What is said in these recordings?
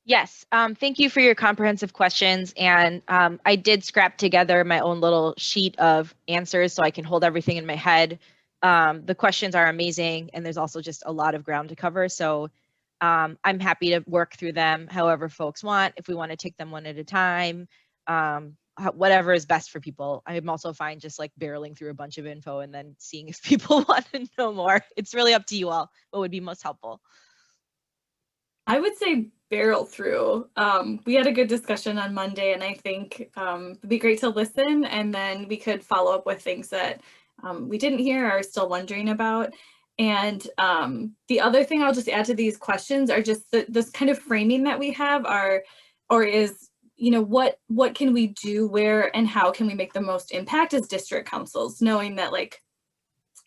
Yes, thank you for your comprehensive questions. And I did scrap together my own little sheet of answers so I can hold everything in my head. The questions are amazing, and there's also just a lot of ground to cover. So I'm happy to work through them however folks want, if we want to take them one at a time, whatever is best for people. I'm also fine just like barreling through a bunch of info and then seeing if people want to know more. It's really up to you all what would be most helpful. I would say barrel through. We had a good discussion on Monday, and I think it'd be great to listen, and then we could follow up with things that we didn't hear or are still wondering about. And the other thing I'll just add to these questions are just this kind of framing that we have is, you know, what can we do, where and how can we make the most impact as district councils, knowing that like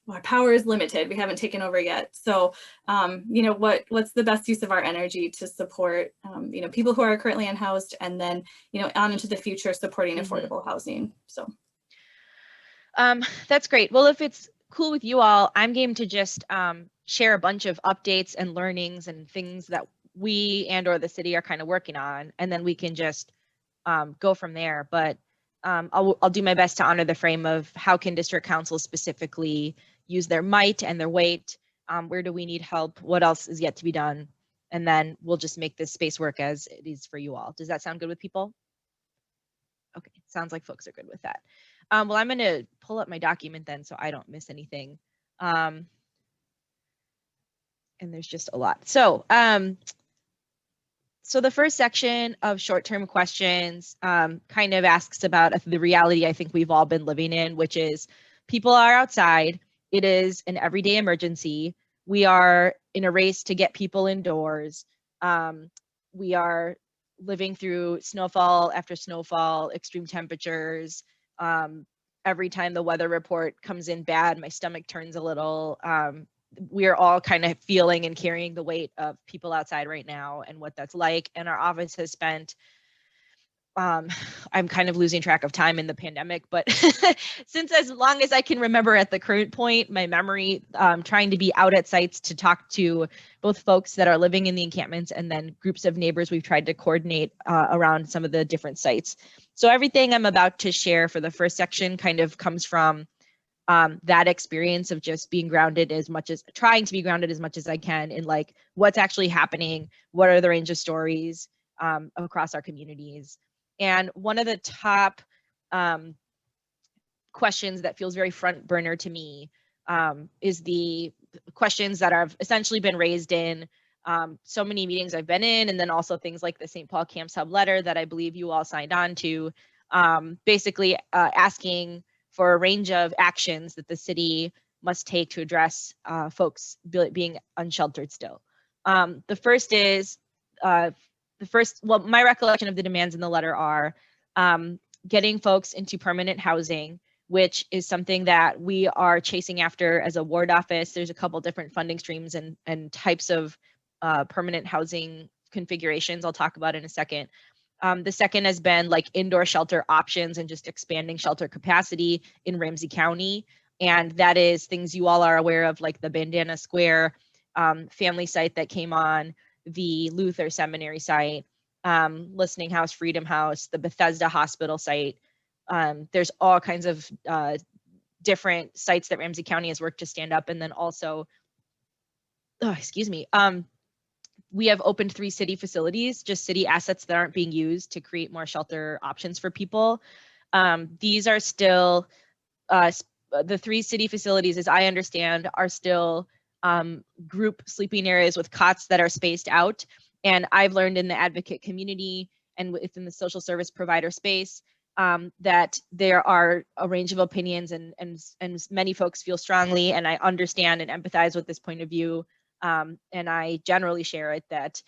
our power is limited. We haven't taken over yet. So, you know, what's the best use of our energy to support, you know, people who are currently unhoused, and then, you know, on into the future supporting affordable housing. So, that's great. Well, if it's cool with you all, I'm game to just share a bunch of updates and learnings and things that we and or the city are kind of working on, and then we can just go from there. But I'll do my best to honor the frame of how can district councils specifically use their might and their weight. Where do we need help? What else is yet to be done? And then we'll just make this space work as it is for you all. Does that sound good with people? Okay, sounds like folks are good with that. Well, I'm going to pull up my document then so I don't miss anything. And there's just a lot. So the first section of short-term questions kind of asks about the reality I think we've all been living in, which is people are outside. It is an everyday emergency. We are in a race to get people indoors. We are living through snowfall after snowfall, extreme temperatures. Every time the weather report comes in bad, my stomach turns a little. We are all kind of feeling and carrying the weight of people outside right now and what that's like. And our office has spent, I'm kind of losing track of time in the pandemic, but since as long as I can remember at the current point, my memory, trying to be out at sites to talk to both folks that are living in the encampments and then groups of neighbors we've tried to coordinate around some of the different sites. So everything I'm about to share for the first section kind of comes from that experience of just being grounded trying to be grounded as much as I can in like what's actually happening, what are the range of stories across our communities. And one of the top questions that feels very front burner to me is the questions that have essentially been raised in so many meetings I've been in, and then also things like the St. Paul Camps Hub letter that I believe you all signed on to, basically asking for a range of actions that the city must take to address folks being unsheltered still. The first is, my recollection of the demands in the letter are getting folks into permanent housing, which is something that we are chasing after as a ward office. There's a couple different funding streams and types of permanent housing configurations I'll talk about in a second. The second has been like indoor shelter options and just expanding shelter capacity in Ramsey County. And that is things you all are aware of, like the Bandana Square family site that came on, the Luther Seminary site, Listening House, Freedom House, the Bethesda Hospital site. There's all kinds of different sites that Ramsey County has worked to stand up. And then also, we have opened 3 city facilities, just city assets that aren't being used to create more shelter options for people. These are still, the 3 city facilities, as I understand, are still group sleeping areas with cots that are spaced out. And I've learned in the advocate community and within the social service provider space that there are a range of opinions and many folks feel strongly, and I understand and empathize with this point of view. And I generally share it, that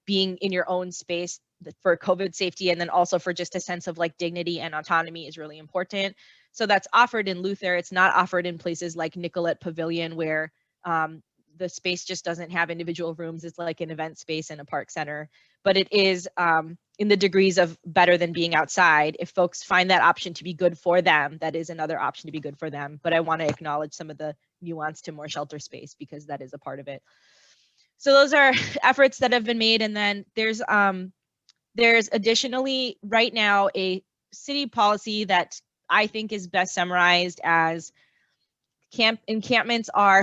being in your own space for COVID safety and then also for just a sense of like dignity and autonomy is really important. So that's offered in Luther. It's not offered in places like Nicollet Pavilion, where the space just doesn't have individual rooms. It's like an event space in a park center, but it is in the degrees of better than being outside. If folks find that option to be good for them, that is another option to be good for them. But I want to acknowledge some of the nuance to more shelter space because that is a part of it. So those are efforts that have been made. And then there's additionally right now a city policy that I think is best summarized as encampments are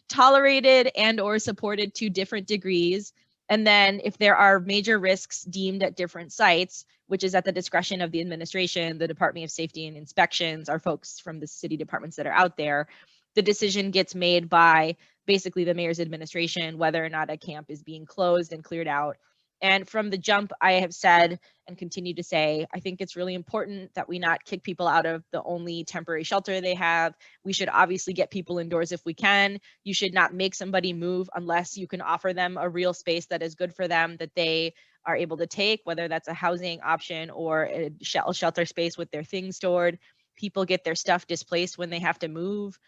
tolerated and or supported to different degrees. And then if there are major risks deemed at different sites, which is at the discretion of the administration, the Department of Safety and Inspections, our folks from the city departments that are out there, the decision gets made by basically the mayor's administration, whether or not a camp is being closed and cleared out. And from the jump, I have said and continue to say, I think it's really important that we not kick people out of the only temporary shelter they have. We should obviously get people indoors if we can. You should not make somebody move unless you can offer them a real space that is good for them, that they are able to take, whether that's a housing option or a shelter space with their things stored. People get their stuff displaced when they have to move.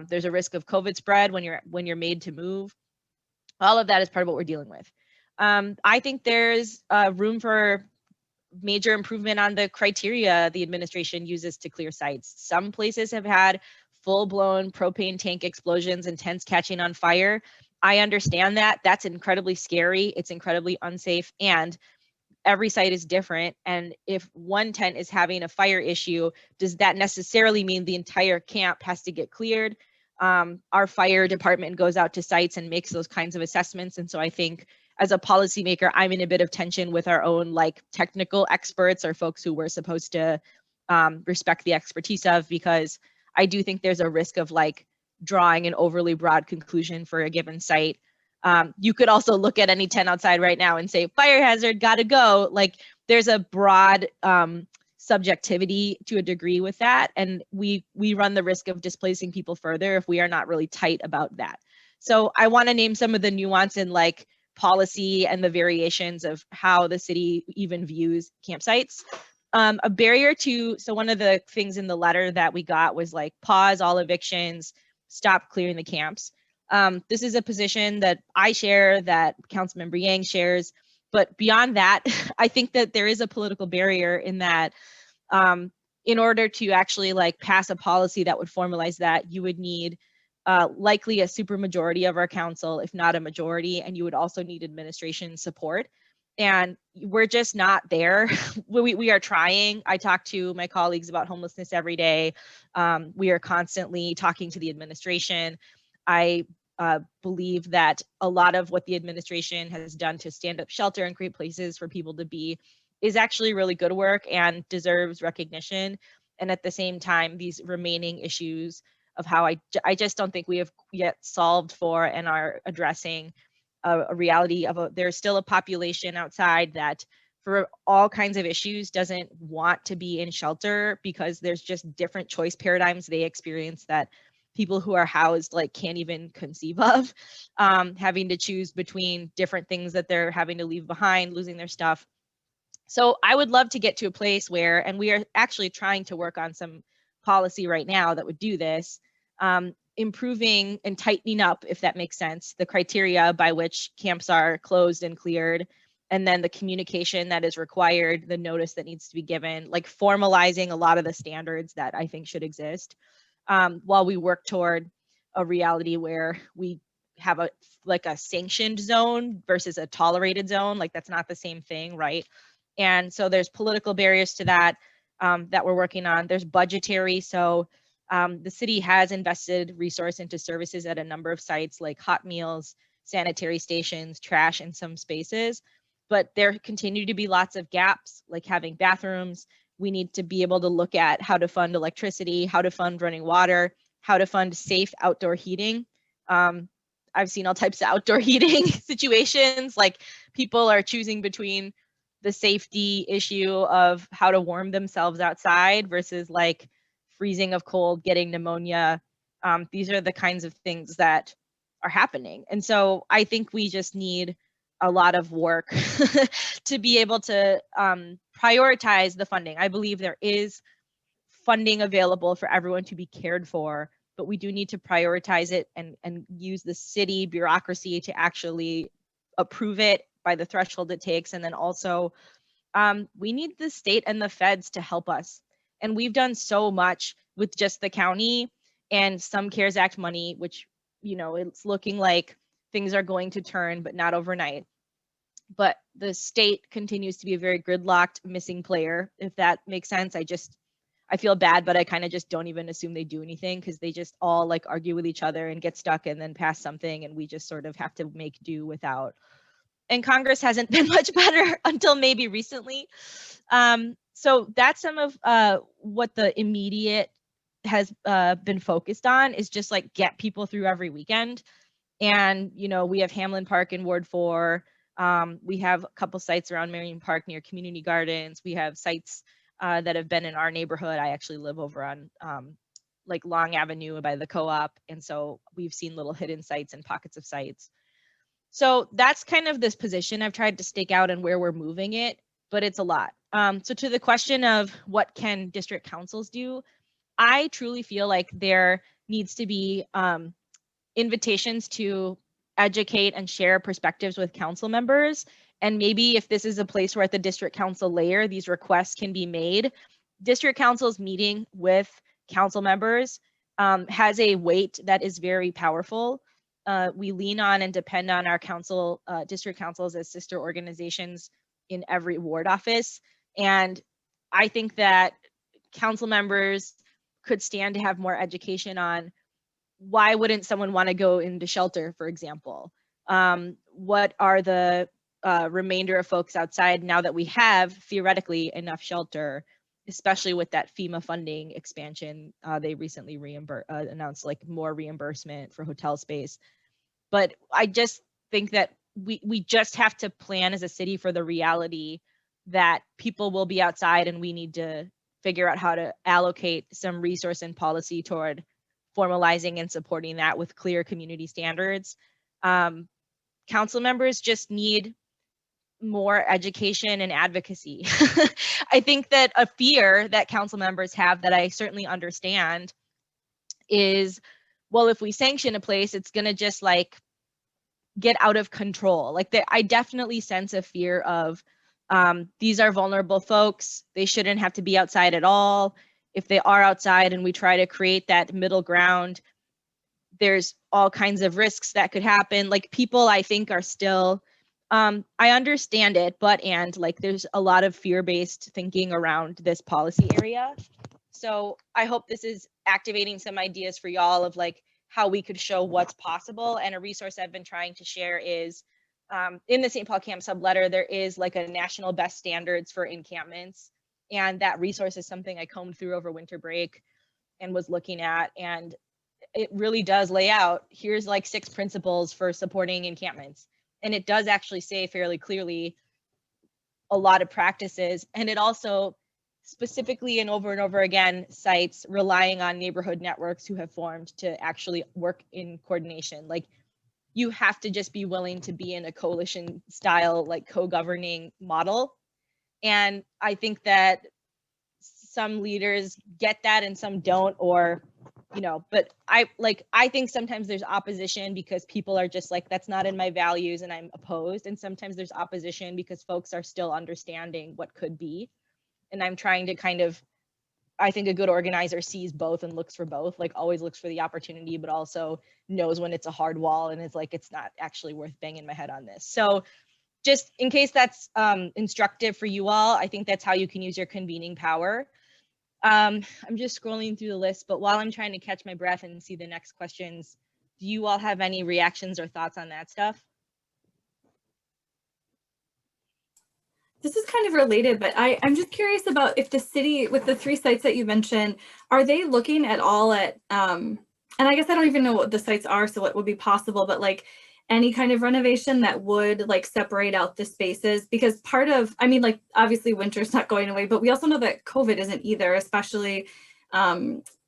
There's a risk of COVID spread when you're made to move. All of that is part of what we're dealing with. I think there's room for major improvement on the criteria the administration uses to clear sites. Some places have had full-blown propane tank explosions and tents catching on fire. I understand that. That's incredibly scary. It's incredibly unsafe, and every site is different. And if one tent is having a fire issue, does that necessarily mean the entire camp has to get cleared? Our fire department goes out to sites and makes those kinds of assessments. And so I think as a policymaker, I'm in a bit of tension with our own like technical experts or folks who we're supposed to respect the expertise of, because I do think there's a risk of like drawing an overly broad conclusion for a given site. You could also look at any tent outside right now and say, fire hazard, gotta go. Like there's a broad subjectivity to a degree with that. And we run the risk of displacing people further if we are not really tight about that. So I wanna name some of the nuance in like policy and the variations of how the city even views campsites. A barrier to, so one of the things in the letter that we got was like pause all evictions, stop clearing the camps. This is a position that I share, that Councilmember Yang shares, but beyond that, I think that there is a political barrier in that in order to actually like pass a policy that would formalize that, you would need likely a supermajority of our council, if not a majority, and you would also need administration support. And we're just not there. We are trying. I talk to my colleagues about homelessness every day. We are constantly talking to the administration. I believe that a lot of what the administration has done to stand up shelter and create places for people to be is actually really good work and deserves recognition. And at the same time, these remaining issues of how I just don't think we have yet solved for and are addressing a reality of there's still a population outside that for all kinds of issues doesn't want to be in shelter because there's just different choice paradigms they experience that people who are housed like can't even conceive of, having to choose between different things that they're having to leave behind, losing their stuff. So I would love to get to a place where, and we are actually trying to work on some policy right now that would do this, improving and tightening up, if that makes sense, the criteria by which camps are closed and cleared, and then the communication that is required, the notice that needs to be given, like formalizing a lot of the standards that I think should exist, while we work toward a reality where we have a sanctioned zone versus a tolerated zone. Like that's not the same thing, right? And so there's political barriers to that that we're working on. There's budgetary. So the city has invested resource into services at a number of sites like hot meals, sanitary stations, trash in some spaces, but there continue to be lots of gaps, like having bathrooms. We need to be able to look at how to fund electricity, how to fund running water, how to fund safe outdoor heating. I've seen all types of outdoor heating situations, like people are choosing between the safety issue of how to warm themselves outside versus like freezing of cold, getting pneumonia. These are the kinds of things that are happening. And so I think we just need a lot of work to be able to prioritize the funding. I believe there is funding available for everyone to be cared for, but we do need to prioritize it and use the city bureaucracy to actually approve it by the threshold it takes. And then also we need the state and the feds to help us. And we've done so much with just the county and some CARES Act money, which, you know, it's looking like things are going to turn, but not overnight. But the state continues to be a very gridlocked missing player, if that makes sense. I feel bad, but I kind of just don't even assume they do anything, because they just all like argue with each other and get stuck and then pass something, and we just sort of have to make do without. And Congress hasn't been much better until maybe recently. So that's some of what the immediate has been focused on, is just like get people through every weekend. And, you know, we have Hamlin Park in Ward 4. We have a couple sites around Marion Park near community gardens. We have sites that have been in our neighborhood. I actually live over on like Long Avenue by the co-op. And so we've seen little hidden sites and pockets of sites. So that's kind of this position I've tried to stake out and where we're moving it, but it's a lot. So to the question of what can district councils do, I truly feel like there needs to be invitations to educate and share perspectives with council members. And maybe if this is a place where at the district council layer, these requests can be made, district councils meeting with council members has a weight that is very powerful. We lean on and depend on our council, district councils as sister organizations in every ward office. And I think that council members could stand to have more education on why wouldn't someone want to go into shelter, for example? What are the remainder of folks outside now that we have theoretically enough shelter, especially with that FEMA funding expansion? They recently announced like more reimbursement for hotel space. But I just think that we just have to plan as a city for the reality that people will be outside, and we need to figure out how to allocate some resource and policy toward formalizing and supporting that with clear community standards. Council members just need more education and advocacy. I think that a fear that council members have that I certainly understand is, well, if we sanction a place, it's going to just like get out of control. Like I definitely sense a fear of these are vulnerable folks. They shouldn't have to be outside at all. If they are outside and we try to create that middle ground, there's all kinds of risks that could happen. Like people, I think, are still, I understand it, but like there's a lot of fear-based thinking around this policy area. So I hope this is activating some ideas for y'all of like how we could show what's possible. And a resource I've been trying to share is in the St. Paul Camp subletter, there is like a national best standards for encampments. And that resource is something I combed through over winter break and was looking at. And it really does lay out, here's like 6 principles for supporting encampments. And it does actually say fairly clearly a lot of practices. And it also specifically and over again cites relying on neighborhood networks who have formed to actually work in coordination. Like you have to just be willing to be in a coalition style, like co-governing model. And I think that some leaders get that and some don't, or, you know, but I think sometimes there's opposition because people are just like, that's not in my values and I'm opposed. And sometimes there's opposition because folks are still understanding what could be. And I'm trying to kind of, I think a good organizer sees both and looks for both, like always looks for the opportunity, but also knows when it's a hard wall and it's like, it's not actually worth banging my head on this. So just in case that's instructive for you all, I think that's how you can use your convening power. I'm just scrolling through the list, but while I'm trying to catch my breath and see the next questions, do you all have any reactions or thoughts on that stuff? This is kind of related, but I'm just curious about if the city, with the 3 sites that you mentioned, are they looking at all at, and I guess I don't even know what the sites are, so what would be possible, but like any kind of renovation that would like separate out the spaces? Because part of, I mean, like obviously winter's not going away, but we also know that COVID isn't either, especially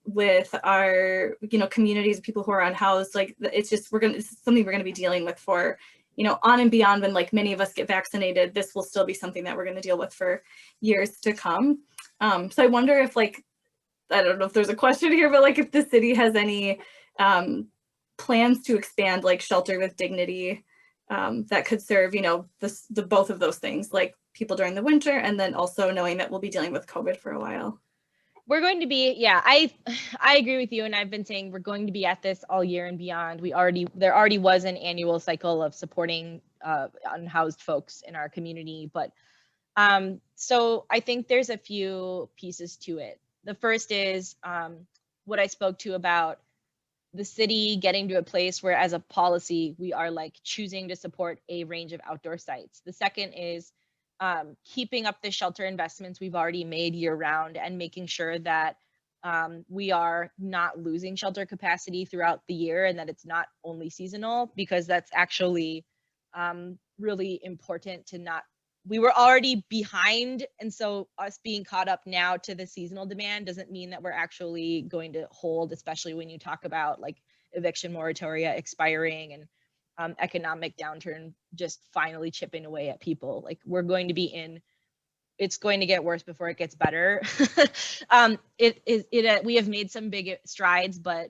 with our, you know, communities of people who are unhoused. Like it's just, it's something we're going to be dealing with for, you know, on and beyond when like many of us get vaccinated. This will still be something that we're going to deal with for years to come. So I wonder if like, I don't know if there's a question here, but like if the city has any plans to expand like shelter with dignity that could serve, you know, the both of those things, like people during the winter and then also knowing that we'll be dealing with COVID for a while. We're going to be, yeah, I agree with you, and I've been saying we're going to be at this all year and beyond. There already was an annual cycle of supporting unhoused folks in our community, but so I think there's a few pieces to it. The first is what I spoke to about the city getting to a place where, as a policy, we are like choosing to support a range of outdoor sites. The second is keeping up the shelter investments we've already made year round and making sure that we are not losing shelter capacity throughout the year and that it's not only seasonal, because that's actually really important to not. We were already behind, and so us being caught up now to the seasonal demand doesn't mean that we're actually going to hold, especially when you talk about like eviction moratoria expiring and economic downturn just finally chipping away at people. Like we're going to be in, it's going to get worse before it gets better. We have made some big strides, but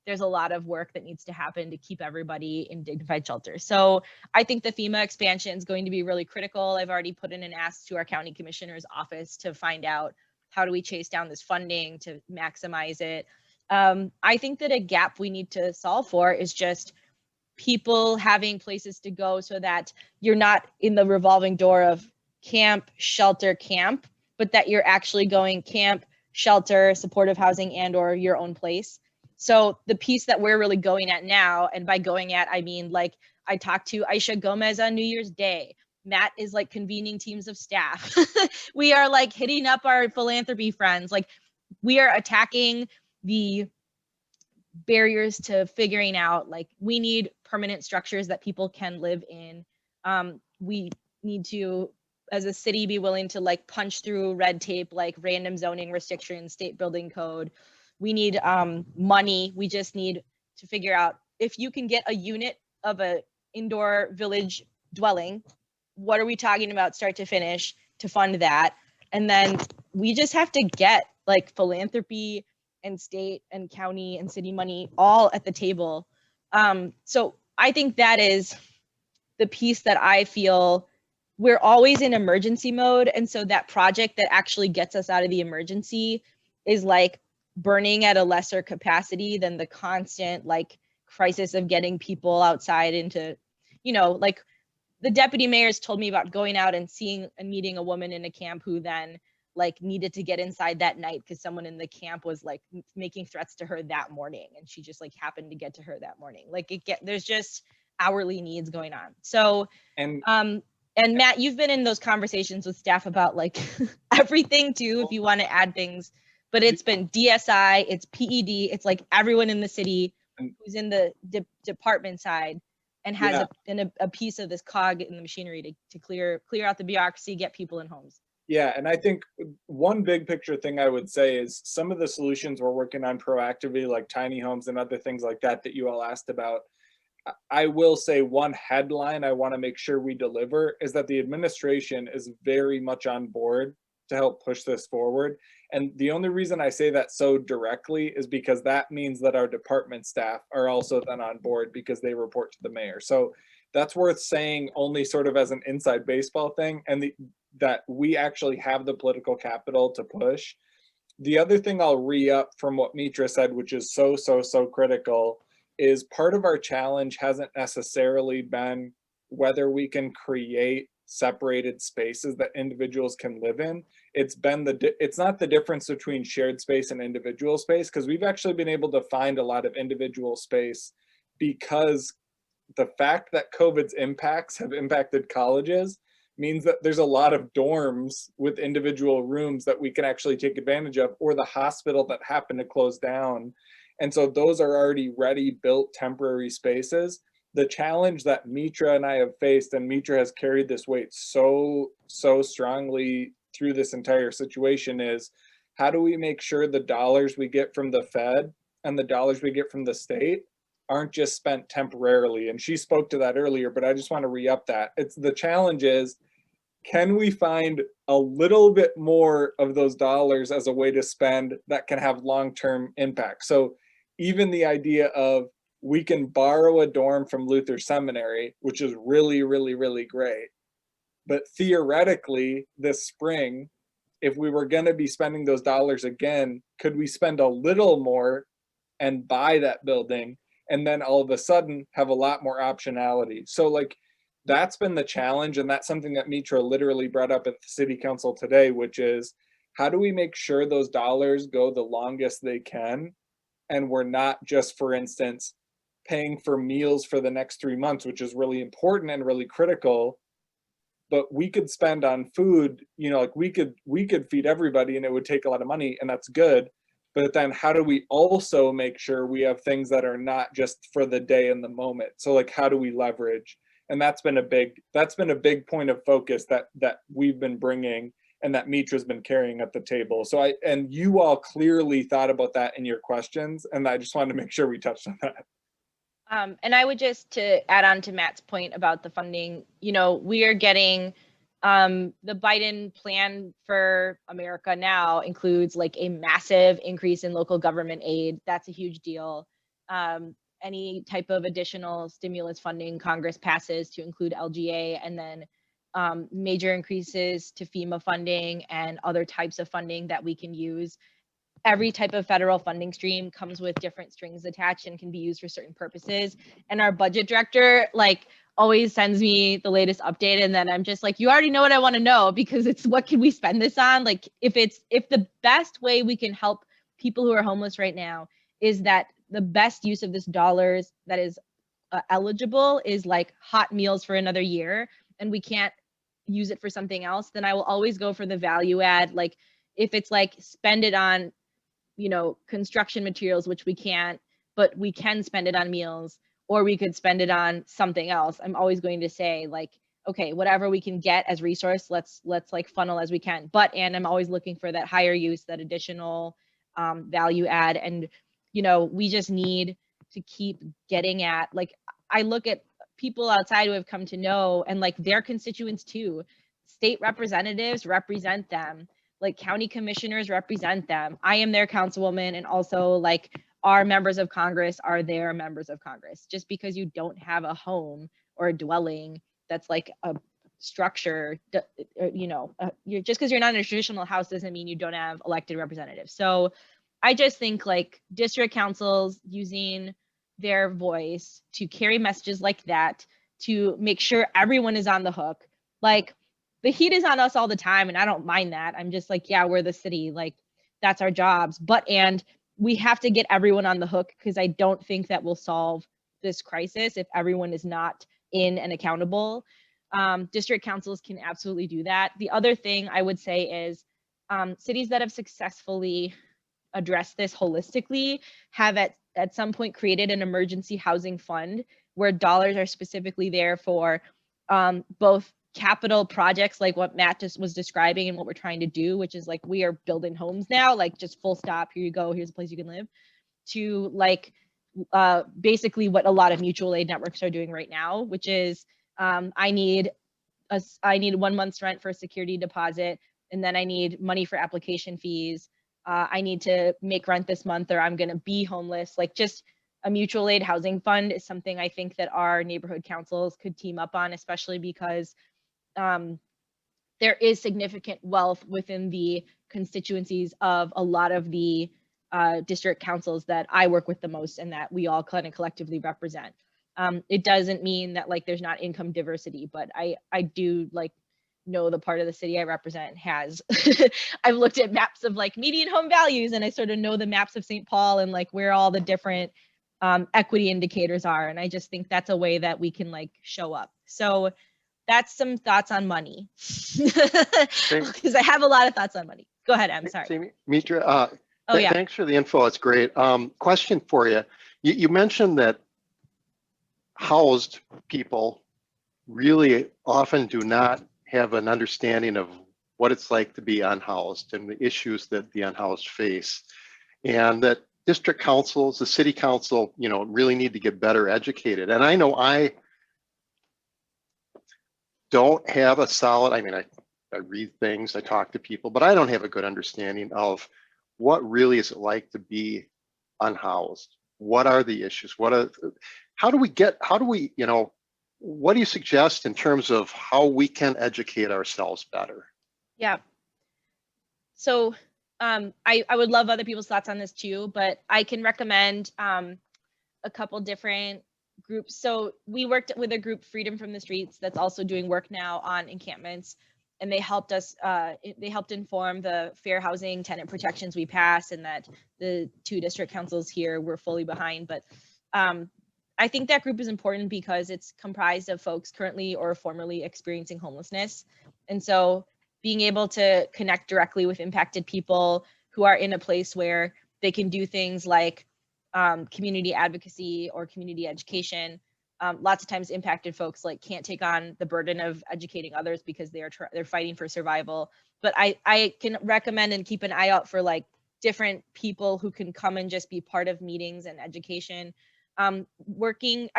there's a lot of work that needs to happen to keep everybody in dignified shelter. So I think the FEMA expansion is going to be really critical. I've already put in an ask to our county commissioner's office to find out how do we chase down this funding to maximize it. I think that a gap we need to solve for is just people having places to go so that you're not in the revolving door of camp, shelter, camp, but that you're actually going camp, shelter, supportive housing, and or your own place. So the piece that we're really going at now, and by going at, I mean like I talked to Aisha Gomez on New Year's Day. Matt is like convening teams of staff. We are like hitting up our philanthropy friends. Like we are attacking the barriers to figuring out, like we need permanent structures that people can live in. We need to, as a city, be willing to like punch through red tape, like random zoning restrictions, state building code. We need money. We just need to figure out if you can get a unit of a indoor village dwelling, what are we talking about start to finish to fund that? And then we just have to get like philanthropy and state and county and city money all at the table. So I think that is the piece that I feel we're always in emergency mode. And so that project that actually gets us out of the emergency is like burning at a lesser capacity than the constant like crisis of getting people outside into, like the deputy mayors told me about going out and seeing and meeting a woman in a camp who then like needed to get inside that night because someone in the camp was like making threats to her that morning, and she just like happened to get to her that morning. Like there's just hourly needs going on. So and Matt, you've been in those conversations with staff about like everything too, if you want to add things, but it's been DSI, it's PED, it's like everyone in the city who's in the department side and has a piece of this cog in the machinery to clear out the bureaucracy, get people in homes. Yeah, and I think one big picture thing I would say is some of the solutions we're working on proactively, like tiny homes and other things like that you all asked about. I will say one headline I want to make sure we deliver is that the administration is very much on board to help push this forward. And the only reason I say that so directly is because that means that our department staff are also then on board because they report to the mayor. So that's worth saying only sort of as an inside baseball thing, and that we actually have the political capital to push. The other thing I'll re-up from what Mitra said, which is so critical, is part of our challenge hasn't necessarily been whether we can create separated spaces that individuals can live in. It's not the difference between shared space and individual space, because we've actually been able to find a lot of individual space because the fact that COVID's impacts have impacted colleges means that there's a lot of dorms with individual rooms that we can actually take advantage of, or the hospital that happened to close down. And so those are already ready, built temporary spaces. The challenge that Mitra and I have faced, and Mitra has carried this weight so strongly through this entire situation, is how do we make sure the dollars we get from the Fed and the dollars we get from the state aren't just spent temporarily? And she spoke to that earlier, but I just want to re-up that. The challenge is, can we find a little bit more of those dollars as a way to spend that can have long-term impact? So even the idea of we can borrow a dorm from Luther Seminary, which is really great, but theoretically this spring, if we were going to be spending those dollars again, could we spend a little more and buy that building and then all of a sudden have a lot more optionality? So like, that's been the challenge, and that's something that Mitra literally brought up at the city council today, which is how do we make sure those dollars go the longest they can, and we're not just, for instance, paying for meals for the next 3 months, which is really important and really critical, but we could spend on food, you know, like we could feed everybody and it would take a lot of money, and that's good. But then how do we also make sure we have things that are not just for the day and the moment? So like, how do we leverage? And that's been a big point of focus that we've been bringing, and that Mitra's been carrying at the table. So and you all clearly thought about that in your questions, and I just wanted to make sure we touched on that. And I would just, to add on to Matt's point about the funding, you know, we are getting the Biden plan for America now includes like a massive increase in local government aid. That's a huge deal. Any type of additional stimulus funding Congress passes to include LGA, and then major increases to FEMA funding and other types of funding that we can use. Every type of federal funding stream comes with different strings attached and can be used for certain purposes. And our budget director like always sends me the latest update, and then I'm just like, you already know what I want to know, because it's what can we spend this on? Like if the best way we can help people who are homeless right now is that the best use of this dollars that is eligible is like hot meals for another year, and we can't use it for something else, then I will always go for the value add. Like if it's like spend it on, you know, construction materials, which we can't, but we can spend it on meals, or we could spend it on something else. I'm always going to say like, okay, whatever we can get as resource, let's like funnel as we can. And I'm always looking for that higher use, that additional value add. And, you know, we just need to keep getting at, like, I look at people outside who have come to know, and like their constituents too. State representatives represent them, like county commissioners represent them. I am their councilwoman, and also like our members of Congress are their members of Congress. Just because you don't have a home or a dwelling that's like a structure, you know, just because you're not in a traditional house doesn't mean you don't have elected representatives. So I just think like district councils using their voice to carry messages like that, to make sure everyone is on the hook. Like the heat is on us all the time, and I don't mind that. I'm just like, yeah, we're the city, like that's our jobs. And we have to get everyone on the hook, because I don't think that will solve this crisis if everyone is not in and accountable. District councils can absolutely do that. The other thing I would say is cities that have successfully addressed this holistically have at some point created an emergency housing fund where dollars are specifically there for both capital projects like what Matt just was describing and what we're trying to do, which is like we are building homes now, like just full stop, here you go, here's a place you can live, to like basically what a lot of mutual aid networks are doing right now, which is I need 1 month's rent for a security deposit, and then I need money for application fees. I need to make rent this month or I'm going to be homeless. Like just a mutual aid housing fund is something I think that our neighborhood councils could team up on, especially because there is significant wealth within the constituencies of a lot of the district councils that I work with the most and that we all kind of collectively represent. It doesn't mean that like there's not income diversity, but I do like know the part of the city I represent has. I've looked at maps of like median home values, and I sort of know the maps of St. Paul and like where all the different equity indicators are. And I just think that's a way that we can like show up. So that's some thoughts on money, because I have a lot of thoughts on money. Go ahead, I'm sorry. Mitra, yeah. Thanks for the info. It's great. Question for you. You mentioned that housed people really often do not have an understanding of what it's like to be unhoused and the issues that the unhoused face, and that district councils, the city council, you know, really need to get better educated. And I know I don't have a solid, I mean, I read things, I talk to people, but I don't have a good understanding of what really is it like to be unhoused. What are the issues? How do we, you know, what do you suggest in terms of how we can educate ourselves better? Yeah. So I would love other people's thoughts on this too, but I can recommend a couple different groups. So we worked with a group, Freedom from the Streets, that's also doing work now on encampments, and they helped us. They helped inform the fair housing tenant protections we passed, and that the 2 district councils here were fully behind. But I think that group is important because it's comprised of folks currently or formerly experiencing homelessness, and so being able to connect directly with impacted people who are in a place where they can do things like community advocacy or community education. Lots of times impacted folks like can't take on the burden of educating others because they're fighting for survival. But I can recommend and keep an eye out for like different people who can come and just be part of meetings and education. I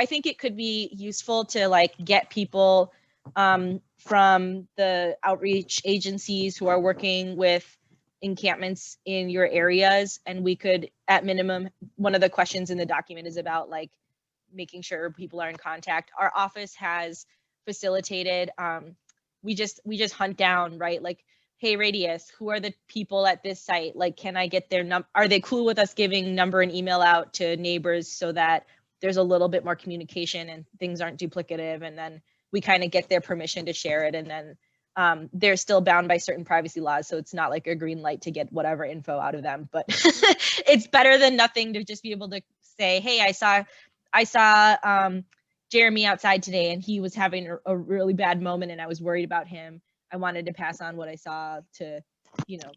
think it could be useful to like get people from the outreach agencies who are working with encampments in your areas, and we could, at minimum, one of the questions in the document is about like making sure people are in contact. Our office has facilitated, we just hunt down, right? Like, hey, Radius, who are the people at this site? Like, can I get their are they cool with us giving number and email out to neighbors so that there's a little bit more communication and things aren't duplicative? And then we kind of get their permission to share it, and then they're still bound by certain privacy laws, so it's not like a green light to get whatever info out of them, but it's better than nothing to just be able to say, hey, I saw Jeremy outside today and he was having a really bad moment and I was worried about him. I wanted to pass on what I saw to, you know,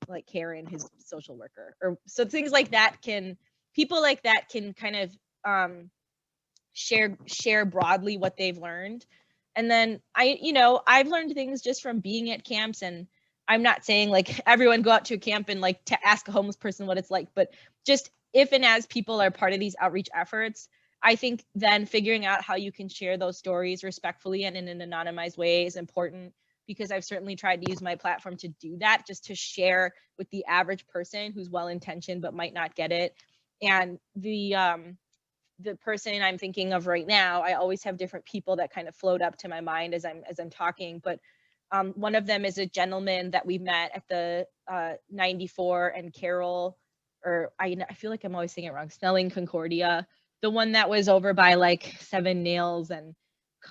like Karen, his social worker. Or so things like that people like that can kind of share broadly what they've learned. And then I've learned things just from being at camps, and I'm not saying like everyone go out to a camp and like to ask a homeless person what it's like, but just if and as people are part of these outreach efforts, I think then figuring out how you can share those stories respectfully and in an anonymized way is important, because I've certainly tried to use my platform to do that, just to share with the average person who's well-intentioned but might not get it. And the person I'm thinking of right now, I always have different people that kind of float up to my mind as I'm talking, but one of them is a gentleman that we met at the 94 and Carroll, or I feel like I'm always saying it wrong, Snelling Concordia, the one that was over by like 7 Nails and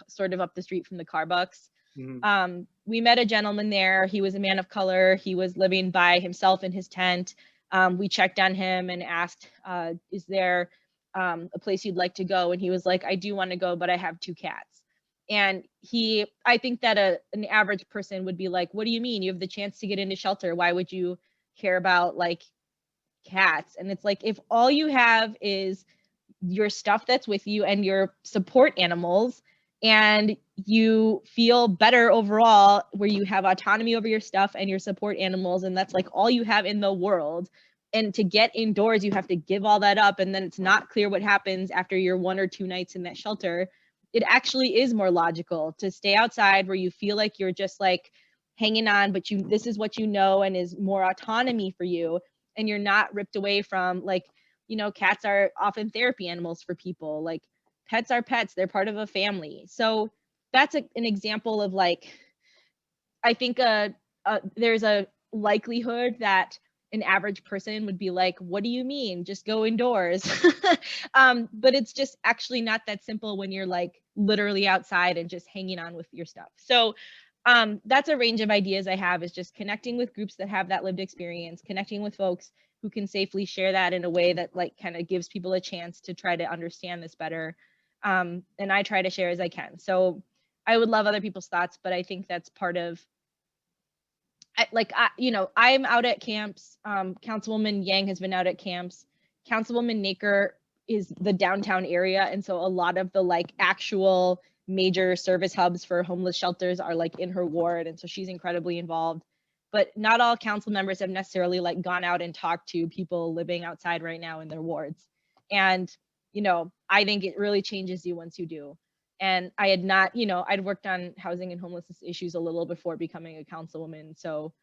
sort of up the street from the Carbucks. Mm-hmm. We met a gentleman there. He was a man of color. He was living by himself in his tent. We checked on him and asked, is there a place you'd like to go? And he was like, I do want to go, but I have 2 cats. And I think that an average person would be like, what do you mean? You have the chance to get into shelter. Why would you care about like cats? And it's like, if all you have is your stuff that's with you and your support animals, and you feel better overall where you have autonomy over your stuff and your support animals, and that's like all you have in the world, and to get indoors you have to give all that up, and then it's not clear what happens after your 1 or 2 nights in that shelter, it actually is more logical to stay outside where you feel like you're just like hanging on, but this is what you know and is more autonomy for you, and you're not ripped away from, like, you know, cats are often therapy animals for people. Like, pets are pets, they're part of a family. So that's an example of like, I think there's a likelihood that an average person would be like, what do you mean? Just go indoors. But it's just actually not that simple when you're like literally outside and just hanging on with your stuff. So that's a range of ideas I have, is just connecting with groups that have that lived experience, connecting with folks who can safely share that in a way that like kind of gives people a chance to try to understand this better. And I try to share as I can. So I would love other people's thoughts, but I think that's part of, I'm out at camps. Councilwoman Yang has been out at camps. Councilwoman Naker is the downtown area. And so a lot of the like actual major service hubs for homeless shelters are like in her ward. And so she's incredibly involved. But not all council members have necessarily like gone out and talked to people living outside right now in their wards. And, you know, I think it really changes you once you do. And I had not, you know, I'd worked on housing and homelessness issues a little before becoming a councilwoman. So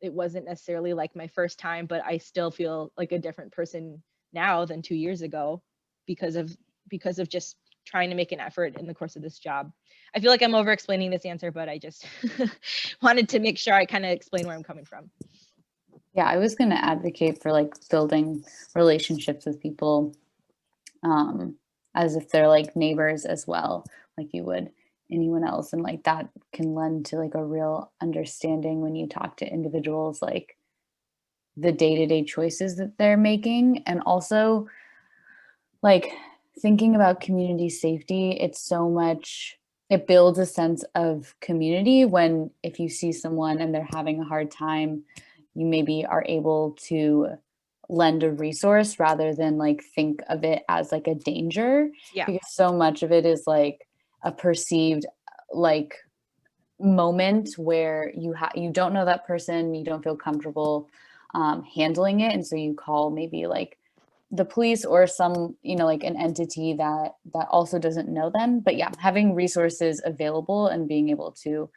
it wasn't necessarily like my first time, but I still feel like a different person now than 2 years ago because of just trying to make an effort in the course of this job. I feel like I'm over explaining this answer, but I just wanted to make sure I kind of explain where I'm coming from. Yeah, I was going to advocate for like building relationships with people as if they're like neighbors as well, like you would anyone else. And like that can lend to like a real understanding when you talk to individuals, like the day-to-day choices that they're making. And also like thinking about community safety, it's so much, it builds a sense of community when if you see someone and they're having a hard time, you maybe are able to lend a resource rather than like think of it as like a danger. Yeah. Because so much of it is like a perceived like moment where you don't know that person, you don't feel comfortable handling it, and so you call maybe like the police or some, you know, like an entity that also doesn't know them. But yeah, having resources available and being able to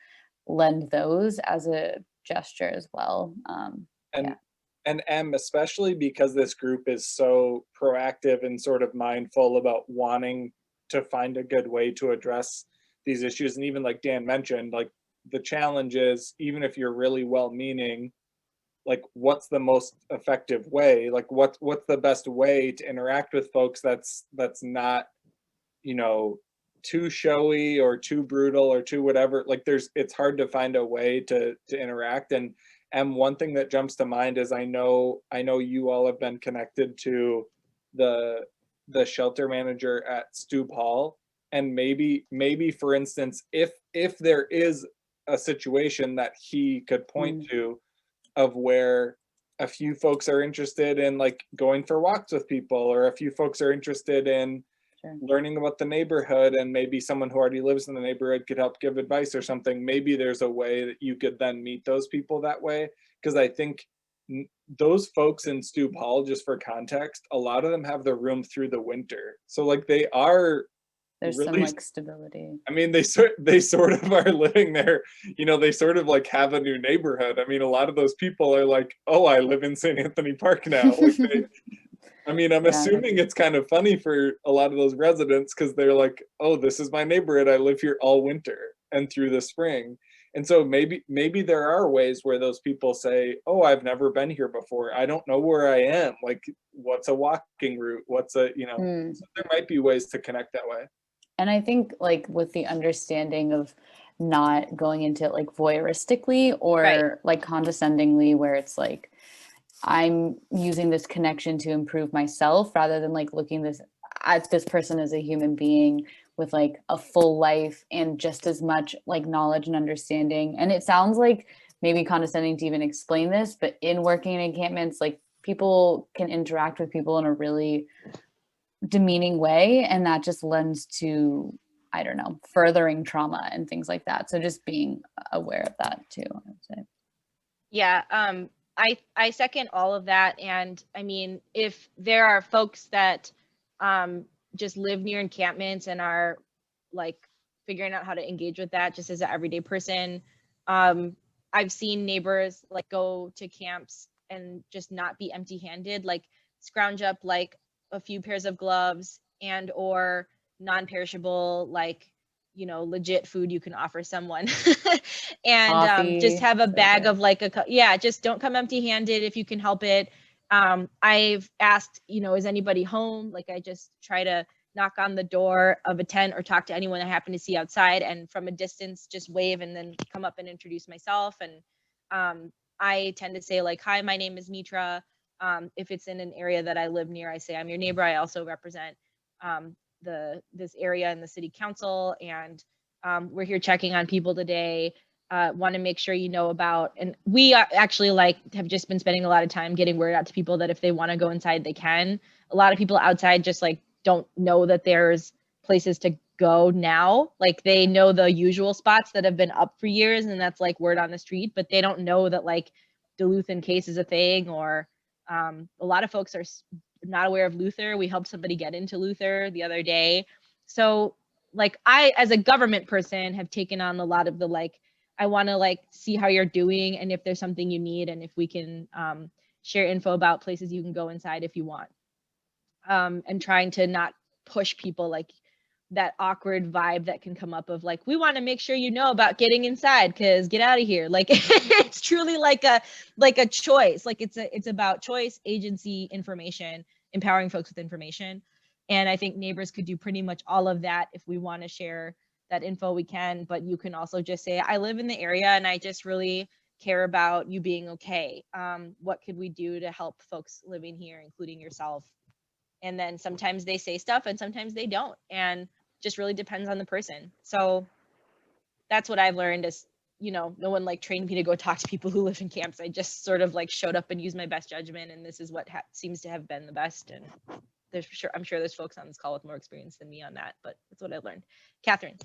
lend those as a gesture as well. And Yeah. and especially because this group is so proactive and sort of mindful about wanting to find a good way to address these issues. And even like Dan mentioned, like the challenge is, even if you're really well-meaning, like what's the most effective way? Like what's the best way to interact with folks that's not, you know, too showy or too brutal or too whatever. Like it's hard to find a way to interact. And one thing that jumps to mind is I know you all have been connected to the shelter manager at Stoop Hall. And maybe for instance, if there is a situation that he could point to of where a few folks are interested in like going for walks with people, or a few folks are interested in Sure. learning about the neighborhood, and maybe someone who already lives in the neighborhood could help give advice or something. Maybe there's a way that you could then meet those people that way. Because I think those folks in Stoop Hall, just for context, a lot of them have their room through the winter. So like they are There's really, some like stability. I mean, they sort of are living there, you know, they sort of like have a new neighborhood. I mean, a lot of those people are like, oh, I live in St. Anthony Park now. Like I mean, I'm assuming it's kind of funny for a lot of those residents because they're like, oh, this is my neighborhood. I live here all winter and through the spring. And so maybe there are ways where those people say, oh, I've never been here before. I don't know where I am. Like, what's a walking route? What's a, you know, so there might be ways to connect that way. And I think like with the understanding of not going into it like voyeuristically or Right. like condescendingly, where it's like, I'm using this connection to improve myself rather than like looking at this person as a human being with like a full life and just as much like knowledge and understanding. And it sounds like maybe condescending to even explain this, but in working in encampments, like people can interact with people in a really demeaning way, and that just lends to, I don't know, furthering trauma and things like that. So just being aware of that too, I would say. Yeah, I second all of that. And I mean, if there are folks that just live near encampments and are like figuring out how to engage with that just as an everyday person, I've seen neighbors like go to camps and just not be empty-handed, like scrounge up like a few pairs of gloves and or non-perishable, like, you know, legit food you can offer someone. And just Coffee, have a so bag good. of like yeah, just don't come empty-handed if you can help it. I've asked, you know, is anybody home? Like I just try to knock on the door of a tent or talk to anyone I happen to see outside, and from a distance just wave and then come up and introduce myself. And I tend to say like, hi, my name is Mitra. If it's in an area that I live near, I say I'm your neighbor. I also represent this area in the city council, and we're here checking on people today. Want to make sure you know about, and we actually like have just been spending a lot of time getting word out to people that if they want to go inside, they can. A lot of people outside just like don't know that there's places to go now. Like they know the usual spots that have been up for years, and that's like word on the street, but they don't know that like Duluth in Case is a thing, or a lot of folks are not aware of Luther. We helped somebody get into Luther the other day. So like I, as a government person, have taken on a lot of the like, I want to like see how you're doing and if there's something you need, and if we can share info about places you can go inside if you want. And trying to not push people like that awkward vibe that can come up of like, we want to make sure you know about getting inside because get out of here. Like it's truly like a choice. Like it's about choice, agency, information, empowering folks with information. And I think neighbors could do pretty much all of that. If we want to share that info, we can, but you can also just say, I live in the area and I just really care about you being okay. What could we do to help folks living here, including yourself? And then sometimes they say stuff and sometimes they don't. And just really depends on the person. So that's what I've learned is, you know, no one like trained me to go talk to people who live in camps. I just sort of like showed up and used my best judgment. And this is what seems to have been the best. And I'm sure there's folks on this call with more experience than me on that, but that's what I've learned. Catherine.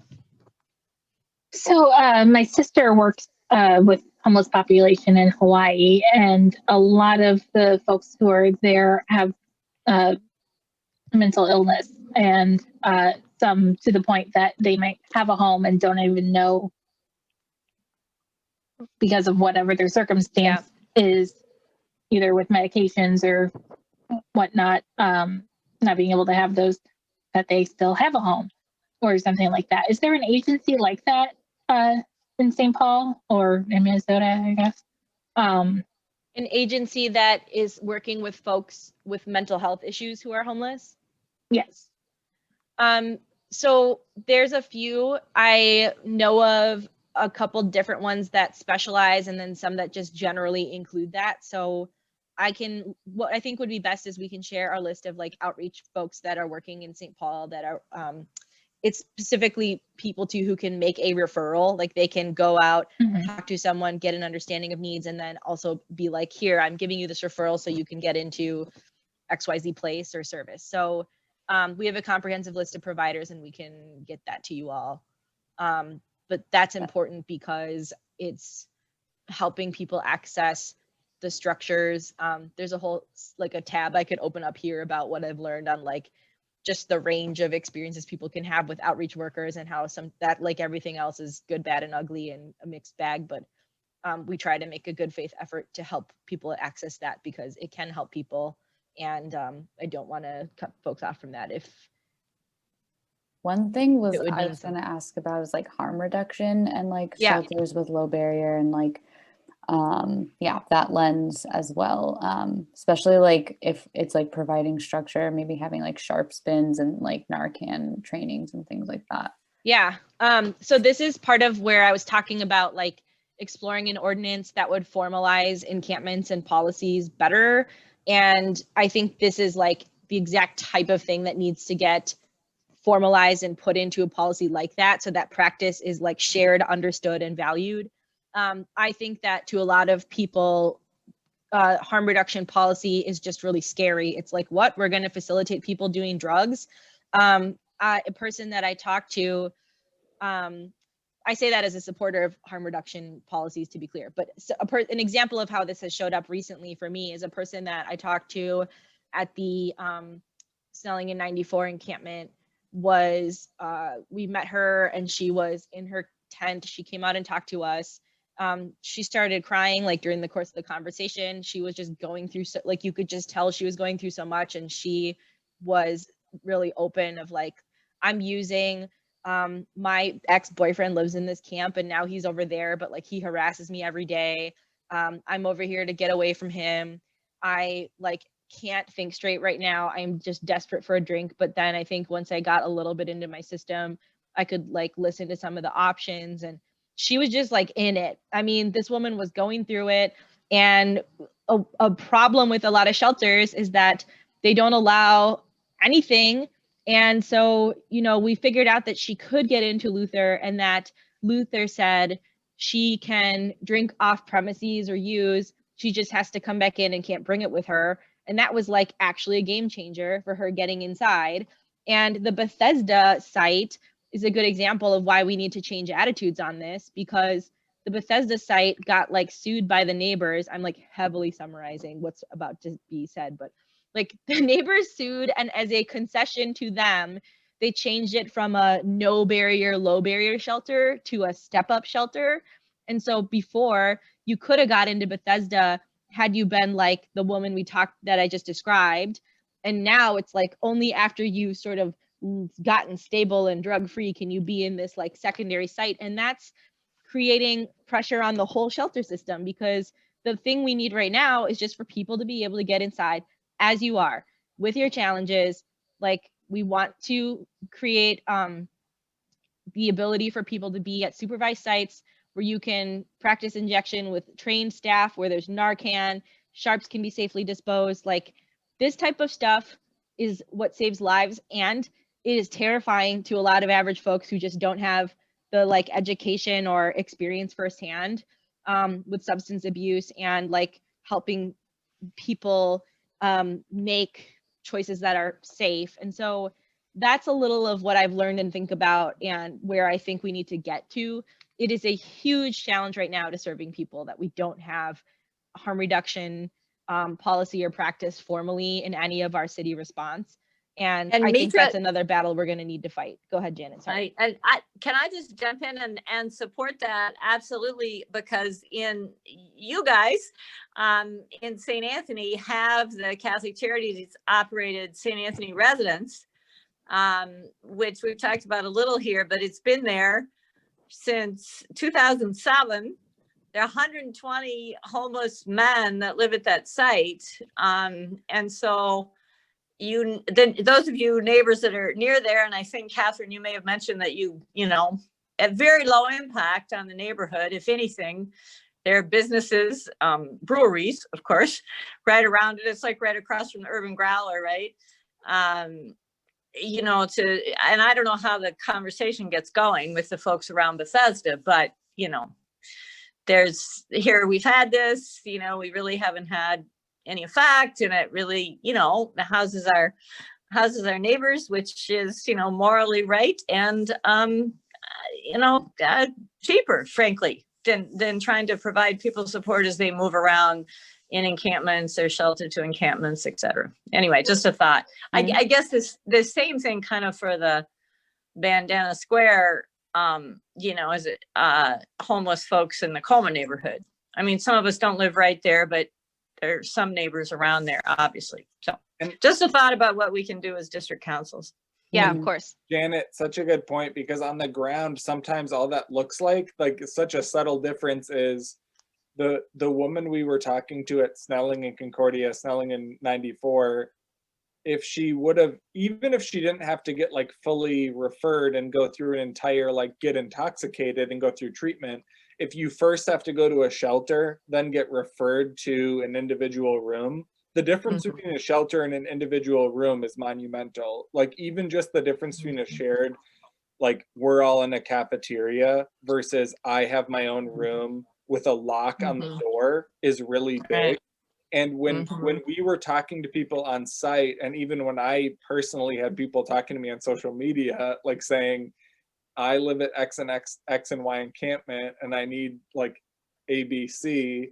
So my sister works with homeless population in Hawaii, and a lot of the folks who are there have mental illness, and some to the point that they might have a home and don't even know, because of whatever their circumstance is, either with medications or whatnot, not being able to have those, that they still have a home or something like that. Is there an agency like that in St. Paul or in Minnesota, I guess? An agency that is working with folks with mental health issues who are homeless? Yes. So there's a few. I know of a couple different ones that specialize and then some that just generally include that. So what I think would be best is we can share our list of like outreach folks that are working in St. Paul that are, it's specifically people who can make a referral, like they can go out, talk to someone, get an understanding of needs, and then also be like, here, I'm giving you this referral so you can get into XYZ place or service. So we have a comprehensive list of providers and we can get that to you all. But that's important because it's helping people access the structures. There's a whole, like a tab I could open up here about what I've learned on like just the range of experiences people can have with outreach workers and how some that like everything else is good, bad, and ugly and a mixed bag. But we try to make a good faith effort to help people access that because it can help people. And I don't want to cut folks off from that. One thing was It would I mean was going to ask about is like harm reduction and like Yeah. shelters with low barrier and like that lens as well, especially like if it's like providing structure, maybe having like sharp spins and like Narcan trainings and things like that. Yeah. So this is part of where I was talking about like exploring an ordinance that would formalize encampments and policies better. And I think this is like the exact type of thing that needs to get formalized and put into a policy like that so that practice is like shared, understood, and valued. I think that to a lot of people, harm reduction policy is just really scary. It's like, what? We're going to facilitate people doing drugs? A person that I talked to, I say that as a supporter of harm reduction policies, to be clear, but an example of how this has showed up recently for me is a person that I talked to at the Snelling in 94 encampment was, we met her and she was in her tent. She came out and talked to us. She started crying like during the course of the conversation. She was just going through, so, like you could just tell she was going through so much, and she was really open of like, I'm using, my ex-boyfriend lives in this camp and now he's over there, but like he harasses me every day. I'm over here to get away from him. I like can't think straight right now. I'm just desperate for a drink. But then I think once I got a little bit into my system, I could like listen to some of the options, and she was just like in it. I mean, this woman was going through it, and a problem with a lot of shelters is that they don't allow anything. And so, you know, we figured out that she could get into Luther, and that Luther said she can drink off premises or use, she just has to come back in and can't bring it with her. And that was like actually a game changer for her getting inside. And the Bethesda site is a good example of why we need to change attitudes on this, because the Bethesda site got like sued by the neighbors. I'm like heavily summarizing what's about to be said, but like the neighbors sued, and as a concession to them, they changed it from a no barrier, low barrier shelter to a step up shelter. And so before, you could have got into Bethesda had you been like the woman that I just described. And now it's like only after you sort of gotten stable and drug free can you be in this like secondary site? And that's creating pressure on the whole shelter system, because the thing we need right now is just for people to be able to get inside as you are with your challenges. Like, we want to create the ability for people to be at supervised sites where you can practice injection with trained staff, where there's Narcan, sharps can be safely disposed. Like, this type of stuff is what saves lives, and it is terrifying to a lot of average folks who just don't have the like education or experience firsthand with substance abuse and like helping people make choices that are safe. And so that's a little of what I've learned and think about, and where I think we need to get to. It is a huge challenge right now to serving people that we don't have harm reduction policy or practice formally in any of our city response. And I think that's another battle we're going to need to fight. Go ahead, Janet. Sorry. Can I just jump in and support that? Absolutely, because you guys in St. Anthony have the Catholic Charities operated St. Anthony residence, which we've talked about a little here, but it's been there since 2007. There are 120 homeless men that live at that site. And so those of you neighbors that are near there, and I think Catherine, you may have mentioned that you know, at very low impact on the neighborhood, if anything. There are businesses, breweries, of course, right around it. It's like right across from the Urban Growler, right? You know, and I don't know how the conversation gets going with the folks around Bethesda, but, you know, we've had this, you know, we really haven't had any effect, and it really, you know, houses our neighbors, which is, you know, morally right, and you know, cheaper, frankly, than trying to provide people support as they move around in encampments or shelter to encampments, etc. Anyway, just a thought. Mm-hmm. I guess the same thing kind of for the Bandana Square, you know, as homeless folks in the Colma neighborhood. I mean, some of us don't live right there, but there's some neighbors around there, obviously. So just a thought about what we can do as district councils. Yeah, of course. Janet, such a good point, because on the ground, sometimes all that looks like such a subtle difference is the woman we were talking to at Snelling and Concordia, Snelling in 94, if she would have, even if she didn't have to get like fully referred and go through an entire, like get intoxicated and go through treatment, if you first have to go to a shelter, then get referred to an individual room, the difference between a shelter and an individual room is monumental. Like, even just the difference between a shared, like, we're all in a cafeteria versus I have my own room with a lock on the door is really big. And when we were talking to people on site, and even when I personally had people talking to me on social media, like saying, I live at X and Y encampment and I need like ABC,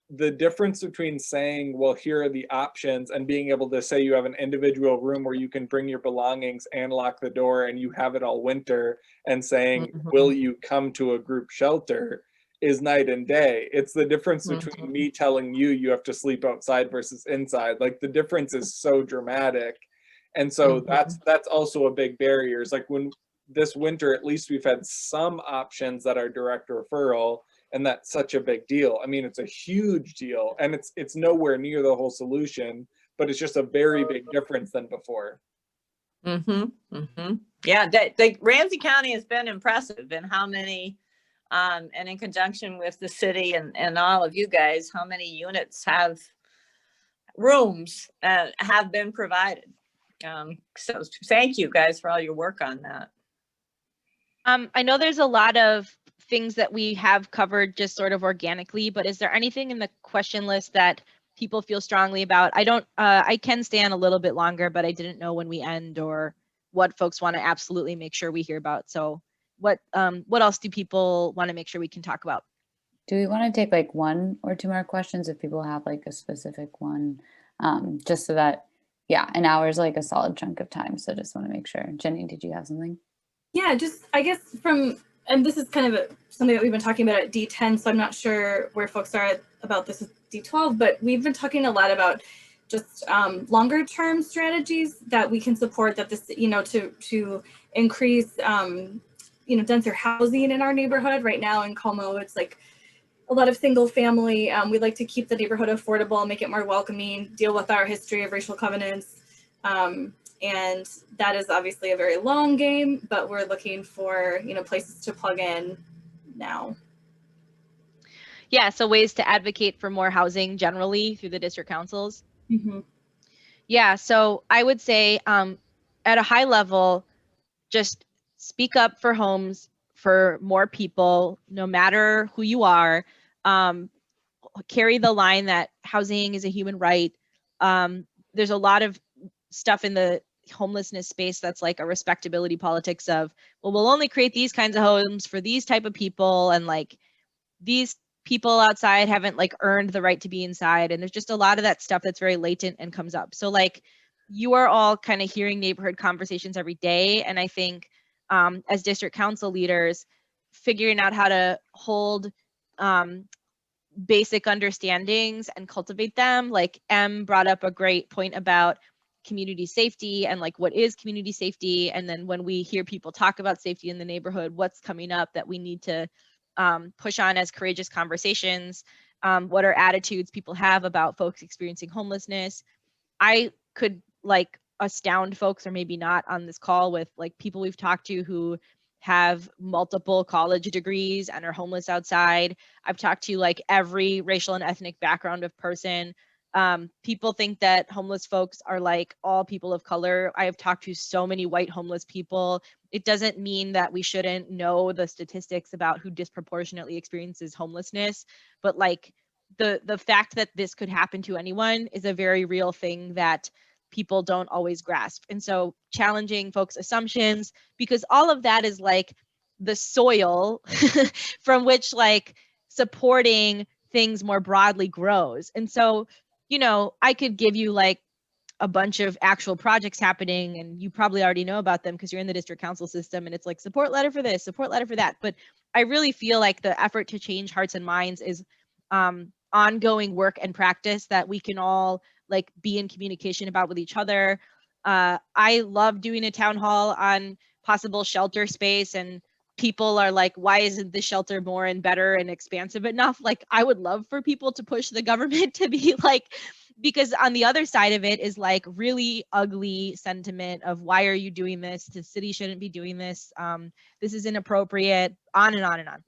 the difference between saying, well, here are the options, and being able to say you have an individual room where you can bring your belongings and lock the door and you have it all winter, and saying, will you come to a group shelter, is night and day. It's the difference between me telling you have to sleep outside versus inside. Like, the difference is so dramatic. And so that's also a big barrier. It's like, when this winter, at least we've had some options that are direct referral, and that's such a big deal. I mean, it's a huge deal, and it's nowhere near the whole solution, but it's just a very big difference than before. Yeah, Ramsey County has been impressive in how many, and in conjunction with the city and all of you guys, how many units have rooms have been provided. So thank you guys for all your work on that. I know there's a lot of things that we have covered just sort of organically, but is there anything in the question list that people feel strongly about? I can stay on a little bit longer, but I didn't know when we end or what folks want to absolutely make sure we hear about. So what else do people want to make sure we can talk about? Do we want to take like one or two more questions if people have like a specific one, just so that, yeah, an hour is like a solid chunk of time. So just want to make sure. Jenny, did you have something? Yeah, just, I guess and this is kind of something that we've been talking about at D10, so I'm not sure where folks are about this at D12, but we've been talking a lot about just longer term strategies that we can support that this, to increase, denser housing in our neighborhood. Right now in Como, it's like a lot of single family. We'd like to keep the neighborhood affordable, make it more welcoming, deal with our history of racial covenants. And that is obviously a very long game, but we're looking for, places to plug in now. Yeah, so ways to advocate for more housing generally through the district councils. Mm-hmm. Yeah, so I would say at a high level, just speak up for homes for more people, no matter who you are. Carry the line that housing is a human right. There's a lot of stuff in the homelessness space that's like a respectability politics of, well, we'll only create these kinds of homes for these type of people, and like these people outside haven't like earned the right to be inside. And there's just a lot of that stuff that's very latent and comes up. So like you are all kind of hearing neighborhood conversations every day, and I think as district council leaders, figuring out how to hold basic understandings and cultivate them. Like Em brought up a great point about community safety and like what is community safety, and then when we hear people talk about safety in the neighborhood, what's coming up that we need to push on as courageous conversations. What are attitudes people have about folks experiencing homelessness? I could like astound folks, or maybe not, on this call with like people we've talked to who have multiple college degrees and are homeless outside. I've talked to like every racial and ethnic background of person. People think that homeless folks are like all people of color. I have talked to so many white homeless people. It doesn't mean that we shouldn't know the statistics about who disproportionately experiences homelessness, but like the fact that this could happen to anyone is a very real thing that people don't always grasp. And so challenging folks' assumptions, because all of that is like the soil from which like supporting things more broadly grows. And so, I could give you like a bunch of actual projects happening, and you probably already know about them because you're in the district council system, and it's like support letter for this, support letter for that. But I really feel like the effort to change hearts and minds is ongoing work and practice that we can all like be in communication about with each other. I love doing a town hall on possible shelter space, and people are like, why isn't this shelter more and better and expansive enough? Like, I would love for people to push the government to be like, because on the other side of it is like really ugly sentiment of why are you doing this? The city shouldn't be doing this. This is inappropriate, on and on and on.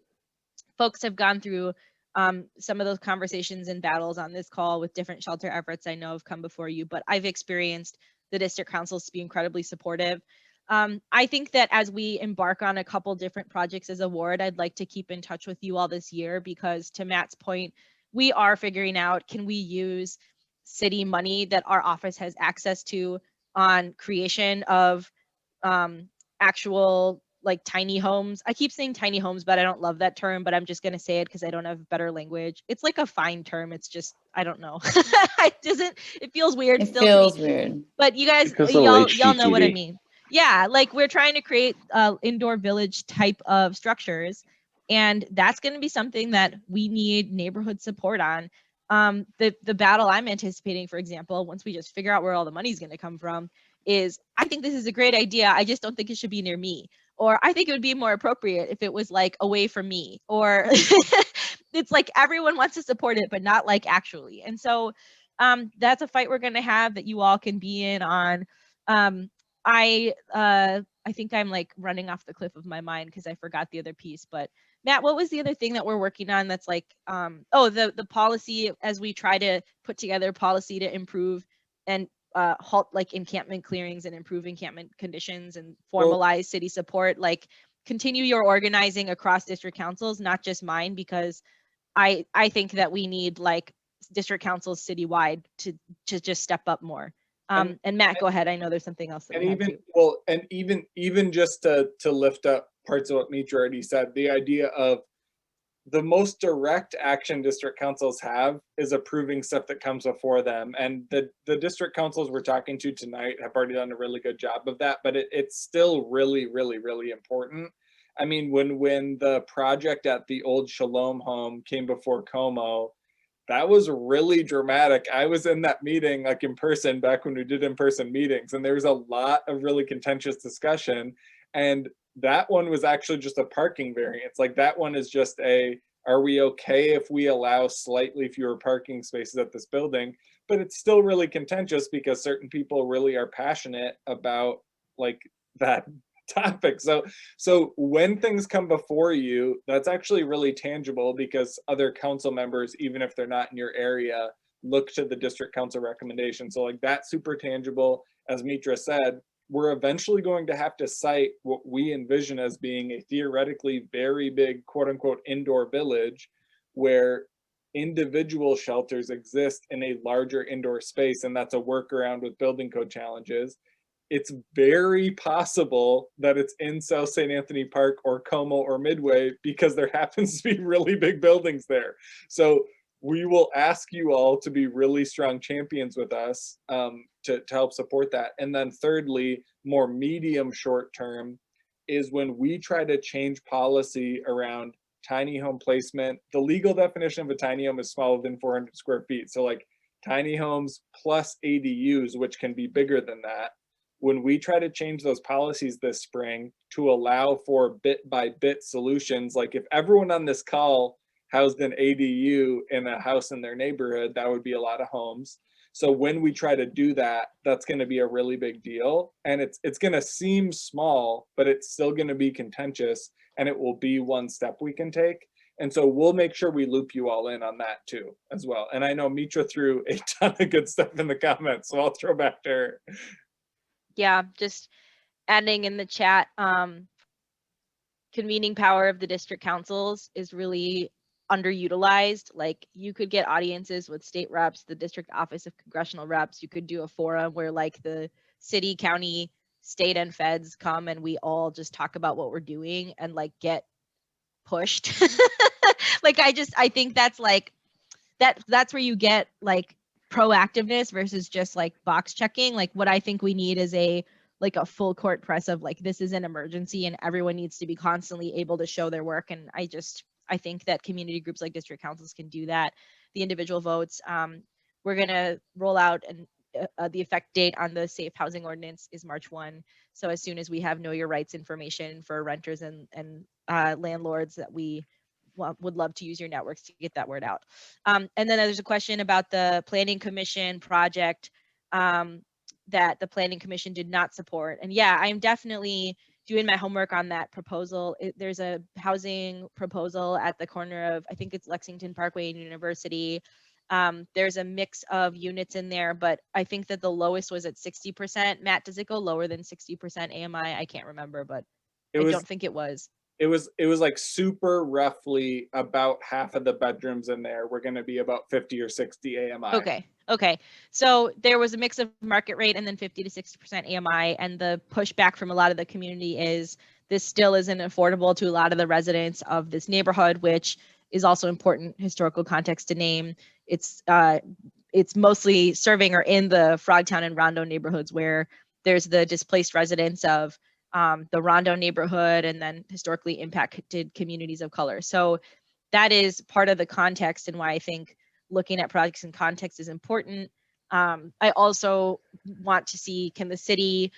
Folks have gone through some of those conversations and battles on this call with different shelter efforts I know have come before you, but I've experienced the district councils to be incredibly supportive. I think that as we embark on a couple different projects as a ward, I'd like to keep in touch with you all this year, because to Matt's point, we are figuring out, can we use city money that our office has access to on creation of actual like tiny homes. I keep saying tiny homes, but I don't love that term, but I'm just going to say it because I don't have better language. It's like a fine term. It's just, I don't know. It feels weird. It still feels weird. But you guys, y'all know what I mean. Yeah, like we're trying to create indoor village type of structures, and that's going to be something that we need neighborhood support on. The battle I'm anticipating, for example, once we just figure out where all the money's going to come from, is I think this is a great idea. I just don't think it should be near me. Or I think it would be more appropriate if it was like away from me. Or it's like everyone wants to support it, but not like actually. And so that's a fight we're going to have that you all can be in on. I think I'm like running off the cliff of my mind because I forgot the other piece. But Matt, what was the other thing that we're working on that's like, the policy, as we try to put together policy to improve and halt like encampment clearings and improve encampment conditions and formalize city support, like continue your organizing across district councils, not just mine, because I think that we need like district councils citywide to just step up more. And Matt, go ahead. I know there's something else. And even just to lift up parts of what Mitra already said, the idea of the most direct action district councils have is approving stuff that comes before them. And the district councils we're talking to tonight have already done a really good job of that, but it's still really, really, really important. I mean, when the project at the old Shalom home came before Como, that was really dramatic. I was in that meeting like in person back when we did in-person meetings, and there was a lot of really contentious discussion. And that one was actually just a parking variance. Like that one is just a, are we okay if we allow slightly fewer parking spaces at this building? But it's still really contentious because certain people really are passionate about like that topic. So when things come before you, that's actually really tangible because other council members, even if they're not in your area, look to the district council recommendation. So like that's super tangible. As Mitra said, we're eventually going to have to cite what we envision as being a theoretically very big quote unquote indoor village where individual shelters exist in a larger indoor space, and that's a workaround with building code challenges. It's very possible that it's in South St. Anthony Park or Como or Midway because there happens to be really big buildings there. So we will ask you all to be really strong champions with us to help support that. And then thirdly, more medium short term is when we try to change policy around tiny home placement. The legal definition of a tiny home is smaller than 400 square feet. So like tiny homes plus ADUs, which can be bigger than that. When we try to change those policies this spring to allow for bit by bit solutions, like if everyone on this call housed an ADU in a house in their neighborhood, that would be a lot of homes. So when we try to do that, that's going to be a really big deal. And it's going to seem small, but it's still going to be contentious, and it will be one step we can take. And so we'll make sure we loop you all in on that too, as well. And I know Mitra threw a ton of good stuff in the comments, so I'll throw back to her. Yeah, just adding in the chat, convening power of the district councils is really underutilized. Like you could get audiences with state reps, the district office of congressional reps. You could do a forum where like the city, county, state, and feds come and we all just talk about what we're doing and like get pushed. Like I think that's like that's where you get like proactiveness versus just like box checking. Like what I think we need is a full court press of like, this is an emergency and everyone needs to be constantly able to show their work. And I think that community groups like district councils can do that. The individual votes, we're gonna roll out and the effect date on the safe housing ordinance is March 1. So as soon as we have know your rights information for renters and landlords that we would love to use your networks to get that word out. And then there's a question about the Planning Commission project that the Planning Commission did not support. And yeah, I'm definitely doing my homework on that proposal. There's a housing proposal at the corner of, I think it's Lexington Parkway and University. There's a mix of units in there, but I think that the lowest was at 60%. Matt, does it go lower than 60% AMI? I can't remember, but I don't think it was. It was like super roughly about half of the bedrooms in there were going to be about 50 or 60 AMI. Okay. So there was a mix of market rate and then 50 to 60% AMI. And the pushback from a lot of the community is this still isn't affordable to a lot of the residents of this neighborhood, which is also important historical context to name. It's mostly serving or in the Frogtown and Rondo neighborhoods where there's the displaced residents of the Rondo neighborhood and then historically impacted communities of color. So that is part of the context and why I think looking at projects in context is important. I also want to see, can the city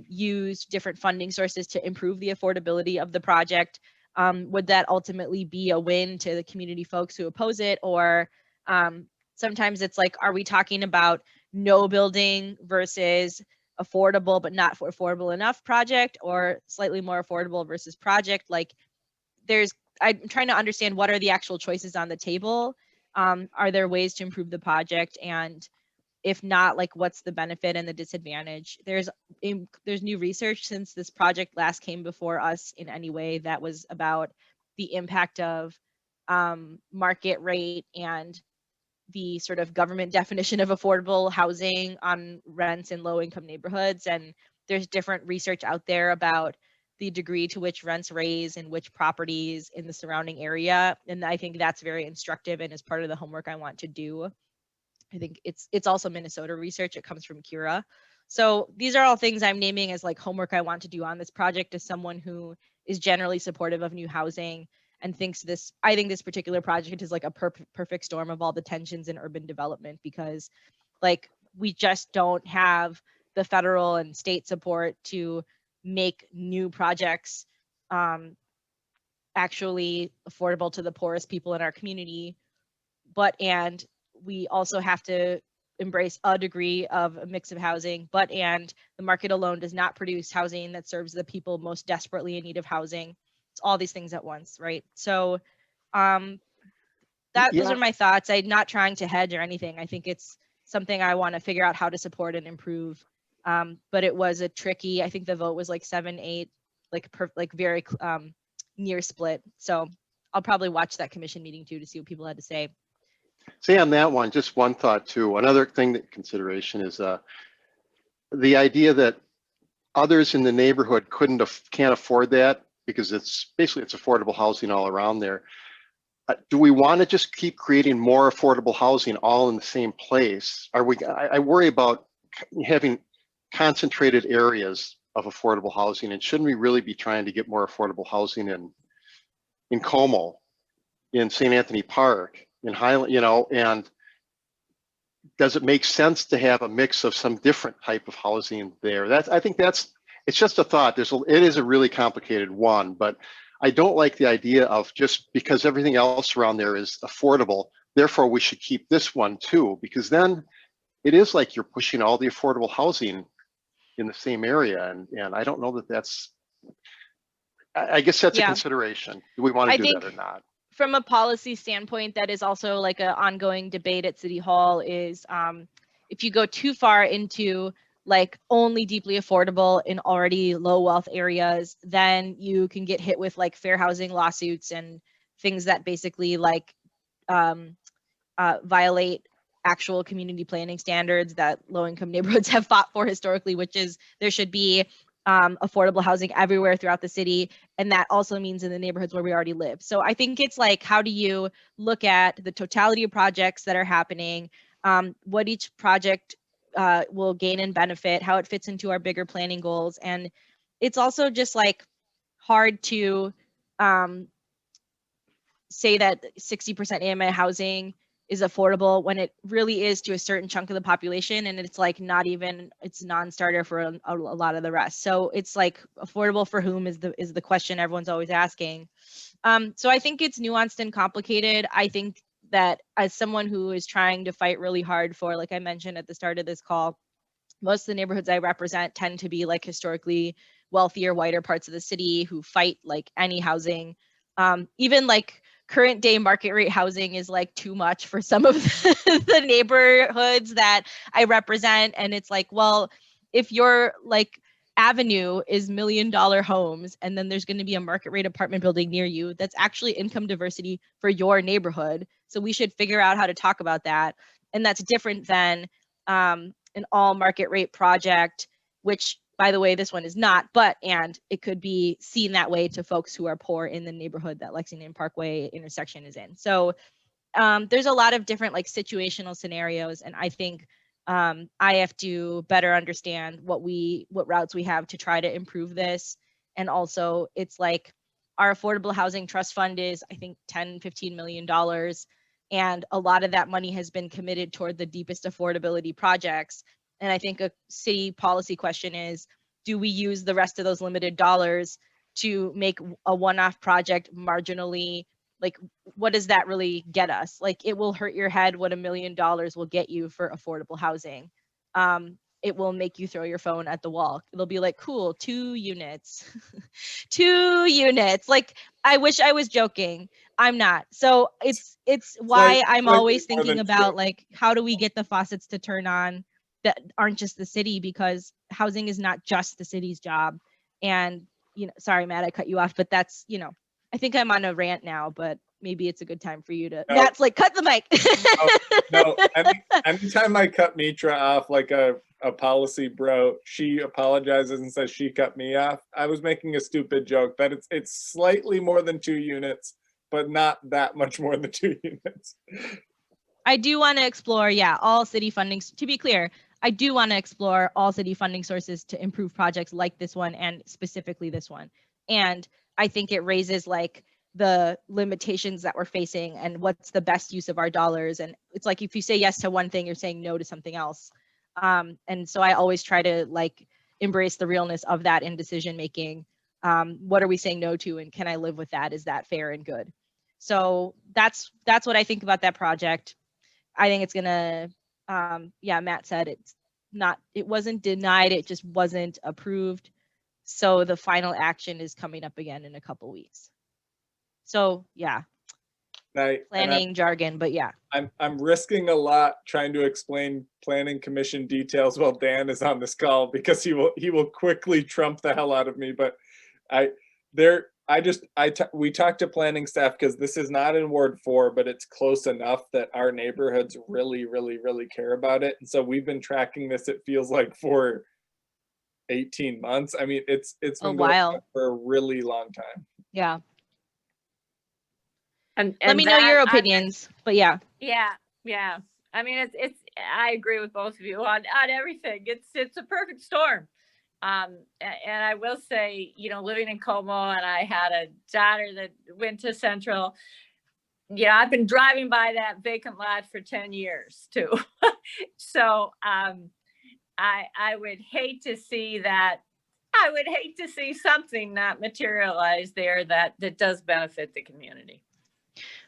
use different funding sources to improve the affordability of the project? Would that ultimately be a win to the community folks who oppose it? Or sometimes it's like, are we talking about no building versus affordable but not affordable enough project, or slightly more affordable versus project? Like I'm trying to understand what are the actual choices on the table. Are there ways to improve the project? And if not, like what's the benefit and the disadvantage? There's new research since this project last came before us in any way that was about the impact of market rate and the sort of government definition of affordable housing on rents in low income neighborhoods. And there's different research out there about the degree to which rents raise in which properties in the surrounding area. And I think that's very instructive and is part of the homework I want to do. I think it's also Minnesota research. It comes from Cura. So these are all things I'm naming as like homework I want to do on this project as someone who is generally supportive of new housing. and I think this particular project is like a perfect storm of all the tensions in urban development, because like we just don't have the federal and state support to make new projects actually affordable to the poorest people in our community. And we also have to embrace a degree of a mix of housing, and the market alone does not produce housing that serves the people most desperately in need of housing. It's all these things at once, right? So those are my thoughts. I'm not trying to hedge or anything. I think it's something I want to figure out how to support and improve. But it was a tricky, I think the vote was like 7-8, like very near split. So I'll probably watch that commission meeting too to see what people had to say. Say on that one, just one thought too. Another thing that consideration is the idea that others in the neighborhood can't afford that because it's affordable housing all around there. Do we want to just keep creating more affordable housing all in the same place? I worry about having concentrated areas of affordable housing, and shouldn't we really be trying to get more affordable housing in Como, in St. Anthony Park, in Highland, and does it make sense to have a mix of some different type of housing there? I think it's just a thought. It is a really complicated one, but I don't like the idea of just because everything else around there is affordable, therefore we should keep this one too, because then it is like you're pushing all the affordable housing in the same area. And I don't know I guess that's a consideration. Do we want to do that or not? From a policy standpoint, that is also like an ongoing debate at City Hall is if you go too far into like only deeply affordable in already low wealth areas, then you can get hit with like fair housing lawsuits and things that basically like violate actual community planning standards that low income neighborhoods have fought for historically, which is there should be affordable housing everywhere throughout the city. And that also means in the neighborhoods where we already live. So I think it's like, how do you look at the totality of projects that are happening, what each project will gain and benefit, how it fits into our bigger planning goals. And it's also just like hard to say that 60% AMI housing is affordable when it really is to a certain chunk of the population, and it's like it's non-starter for a lot of the rest. So it's like affordable for whom is the question everyone's always asking. So I think it's nuanced and complicated. I think that as someone who is trying to fight really hard for, like I mentioned at the start of this call, most of the neighborhoods I represent tend to be like historically wealthier, whiter parts of the city who fight like any housing, even like current day market rate housing is like too much for some of the neighborhoods that I represent. And it's like, well, if your like avenue is $1 million homes and then there's going to be a market rate apartment building near you, that's actually income diversity for your neighborhood. So we should figure out how to talk about that. And that's different than an all market rate project, which by the way, this one is not, and it could be seen that way to folks who are poor in the neighborhood that Lexington Parkway intersection is in. So there's a lot of different like situational scenarios. And I think I have to better understand what routes we have to try to improve this. And also it's like our affordable housing trust fund is, I think, $10-15 million. And a lot of that money has been committed toward the deepest affordability projects. And I think a city policy question is, do we use the rest of those limited dollars to make a one-off project marginally, like, what does that really get us? Like, it will hurt your head what $1 million will get you for affordable housing. It will make you throw your phone at the wall. It'll be like, cool, 2 units, 2 units. Like, I wish I was joking. I'm not. So it's why I'm always thinking about like, how do we get the faucets to turn on that aren't just the city, because housing is not just the city's job. And, sorry, Matt, I cut you off, but that's, I think I'm on a rant now, but maybe it's a good time for you to, Matt's like, cut the mic. No, anytime I cut Mitra off like a policy bro, she apologizes and says she cut me off. I was making a stupid joke that it's slightly more than 2 units, but not that much more than 2 units. I do want to explore, all city funding. To be clear, I do want to explore all city funding sources to improve projects like this one and specifically this one. And I think it raises like the limitations that we're facing and what's the best use of our dollars. And it's like, if you say yes to one thing, you're saying no to something else. And so I always try to like embrace the realness of that in decision making. What are we saying no to, and can I live with that? Is that fair and good? So that's what I think about that project. I think it's gonna, yeah, Matt said it wasn't denied, it just wasn't approved. So the final action is coming up again in a couple weeks. So yeah, planning jargon, but yeah. I'm risking a lot trying to explain planning commission details while Dan is on this call, because he will quickly trump the hell out of me. But we talked to planning staff, because this is not in Ward 4, but it's close enough that our neighborhoods really, really, really care about it. And so we've been tracking this, it feels like, for 18 months. I mean, it's been going on for a really long time. Yeah. And let me know your opinions, but yeah. Yeah. I mean, I agree with both of you on everything. It's a perfect storm. And I will say, you know, living in Como, and I had a daughter that went to Central. Yeah, I've been driving by that vacant lot for 10 years too. So I would hate to see that. I would hate to see something not materialize there that does benefit the community.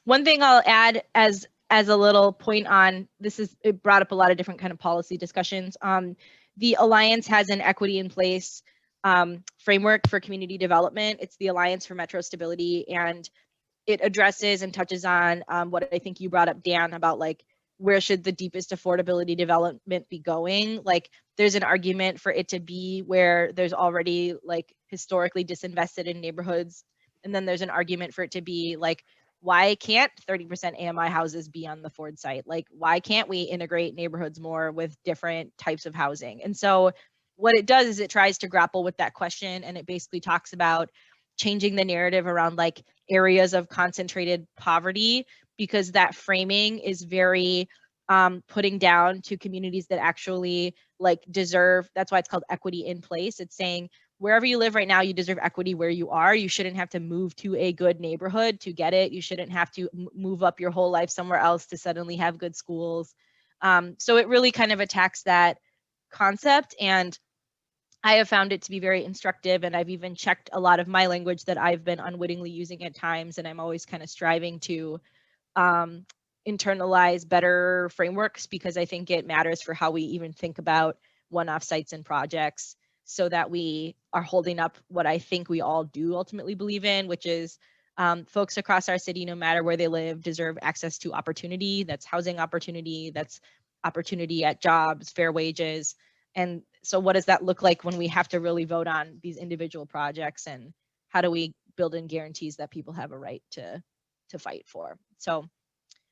One thing I'll add as a little point on this is, it brought up a lot of different kind of policy discussions. The Alliance has an equity in place framework for community development. It's the Alliance for Metro Stability, and it addresses and touches on what I think you brought up, Dan, about like, where should the deepest affordability development be going? Like, there's an argument for it to be where there's already like historically disinvested in neighborhoods. And then there's an argument for it to be like, why can't 30% AMI houses be on the Ford site? Like, why can't we integrate neighborhoods more with different types of housing? And so what it does is it tries to grapple with that question, and it basically talks about changing the narrative around like areas of concentrated poverty, because that framing is very putting down to communities that actually like deserve. That's why it's called equity in place. It's saying wherever you live right now, you deserve equity where you are. You shouldn't have to move to a good neighborhood to get it. You shouldn't have to move up your whole life somewhere else to suddenly have good schools. So it really kind of attacks that concept, and I have found it to be very instructive, and I've even checked a lot of my language that I've been unwittingly using at times, and I'm always kind of striving to internalize better frameworks, because I think it matters for how we even think about one-off sites and projects, so that we are holding up what I think we all do ultimately believe in, which is folks across our city, no matter where they live, deserve access to opportunity. That's housing opportunity, that's opportunity at jobs, fair wages. And so what does that look like when we have to really vote on these individual projects, and how do we build in guarantees that people have a right to fight for? So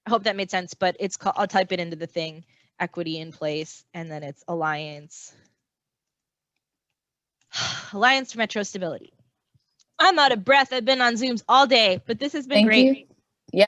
I hope that made sense, but it's called, I'll type it into the thing, equity in place, and then it's Alliance for Metro Stability. I'm out of breath. I've been on Zooms all day, but this has been great. You.